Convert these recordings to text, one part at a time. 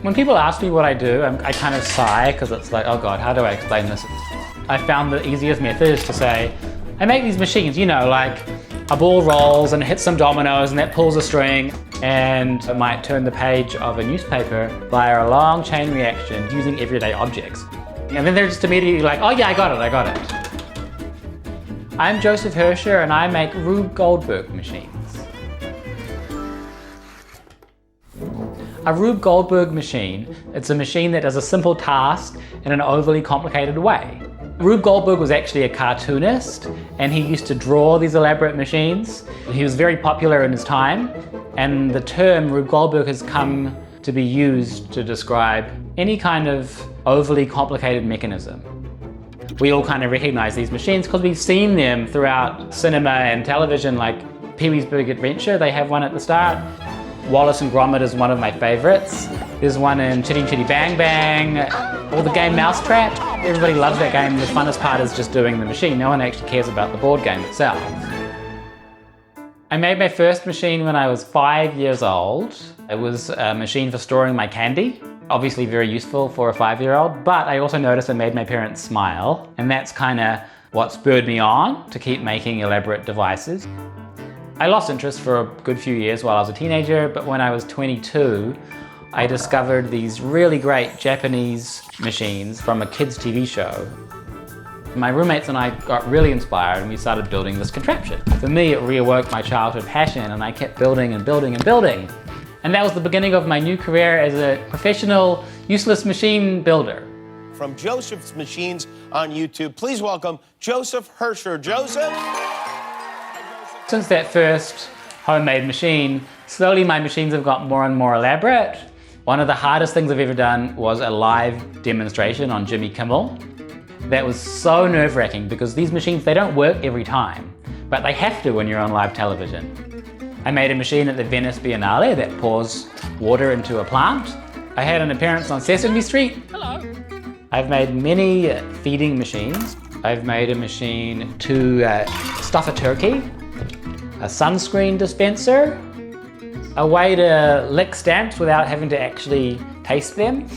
When people ask me what I do, I kind of sigh because it's like, oh God, how do I explain this? I found the easiest method is to say, I make these machines, you know, like a ball rolls and hits some dominoes and that pulls a string, and I might turn the page of a newspaper via a long chain reaction using everyday objects. And then they're just immediately like, oh yeah, I got it. I'm Joseph Herscher and I make Rube Goldberg machines. A Rube Goldberg machine, it's a machine that does a simple task in an overly complicated way. Rube Goldberg was actually a cartoonist and he used to draw these elaborate machines. He was very popular in his time, and the term Rube Goldberg has come to be used to describe any kind of overly complicated mechanism. We all kind of recognize these machines because we've seen them throughout cinema and television, like Pee-wee's Big Adventure, they have one at the start. Wallace and Gromit is one of my favorites. There's one in Chitty Chitty Bang Bang, or the game Mousetrap. Everybody loves that game. The funnest part is just doing the machine. No one actually cares about the board game itself. I made my first machine when I was 5 years old. It was a machine for storing my candy. Obviously very useful for a 5-year-old, but I also noticed it made my parents smile, and that's kind of what spurred me on to keep making elaborate devices. I lost interest for a good few years while I was a teenager, but when I was 22, I discovered these really great Japanese machines from a kids' TV show. My roommates and I got really inspired and we started building this contraption. For me, it reawoke my childhood passion and I kept building and building and building. And that was the beginning of my new career as a professional, useless machine builder. From Joseph's Machines on YouTube, please welcome Joseph Herscher. Joseph? Since that first homemade machine, slowly my machines have got more and more elaborate. One of the hardest things I've ever done was a live demonstration on Jimmy Kimmel. That was so nerve-wracking because these machines, they don't work every time, but they have to when you're on live television. I made a machine at the Venice Biennale that pours water into a plant. I had an appearance on Sesame Street. Hello. I've made many feeding machines. I've made a machine to stuff a turkey, a sunscreen dispenser, a way to lick stamps without having to actually taste them.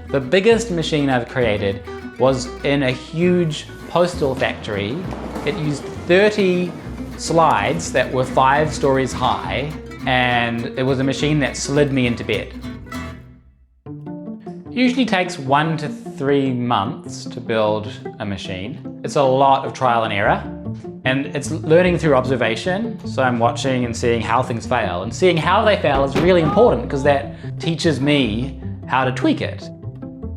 The biggest machine I've created was in a huge postal factory. It used 30 slides that were 5 stories high, and it was a machine that slid me into bed. It usually takes 1 to 3 months to build a machine. It's a lot of trial and error. And it's learning through observation, so I'm watching and seeing how things fail, and seeing how they fail is really important because that teaches me how to tweak it.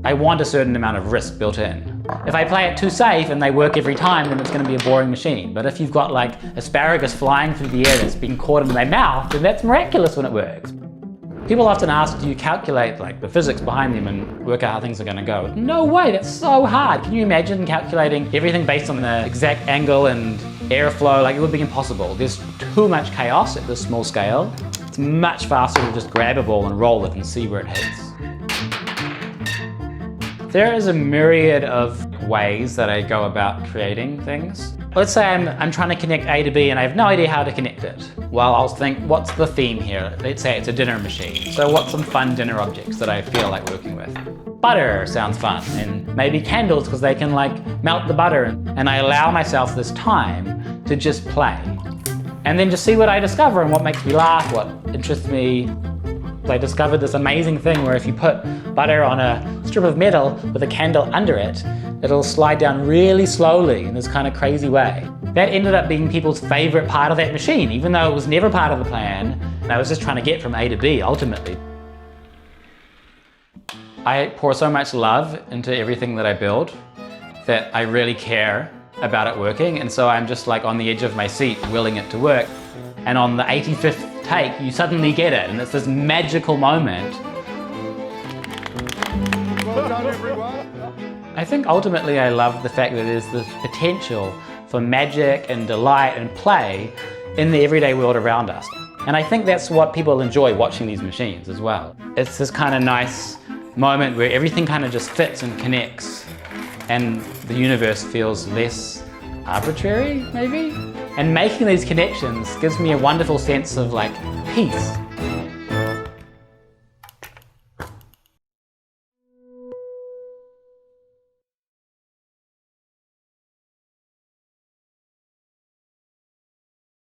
I want a certain amount of risk built in. If I play it too safe and they work every time, then it's going to be a boring machine. But if you've got like asparagus flying through the air that's being caught in my mouth, then that's miraculous when it works. People often ask, do you calculate like the physics behind them and work out how things are going to go? No way, that's so hard. Can you imagine calculating everything based on the exact angle and airflow? Like, it would be impossible. There's too much chaos at this small scale. It's much faster to just grab a ball and roll it and see where it hits. There is a myriad of ways that I go about creating things. Let's say I'm trying to connect A to B and I have no idea how to connect it. Well, I'll think, what's the theme here? Let's say it's a dinner machine. So what's some fun dinner objects that I feel like working with? Butter sounds fun, and maybe candles because they can like melt the butter. And I allow myself this time to just play. And then just see what I discover and what makes me laugh, what interests me. I discovered this amazing thing where if you put butter on a strip of metal with a candle under it, it'll slide down really slowly in this kind of crazy way. That ended up being people's favorite part of that machine, even though it was never part of the plan. And I was just trying to get from A to B, ultimately. I pour so much love into everything that I build that I really care about it working. And so I'm just like on the edge of my seat, willing it to work. And on the 85th take, you suddenly get it. And it's this magical moment. Well done, everyone. I think ultimately I love the fact that there's this potential for magic and delight and play in the everyday world around us. And I think that's what people enjoy watching these machines as well. It's this kind of nice moment where everything kind of just fits and connects and the universe feels less arbitrary, maybe? And making these connections gives me a wonderful sense of like peace.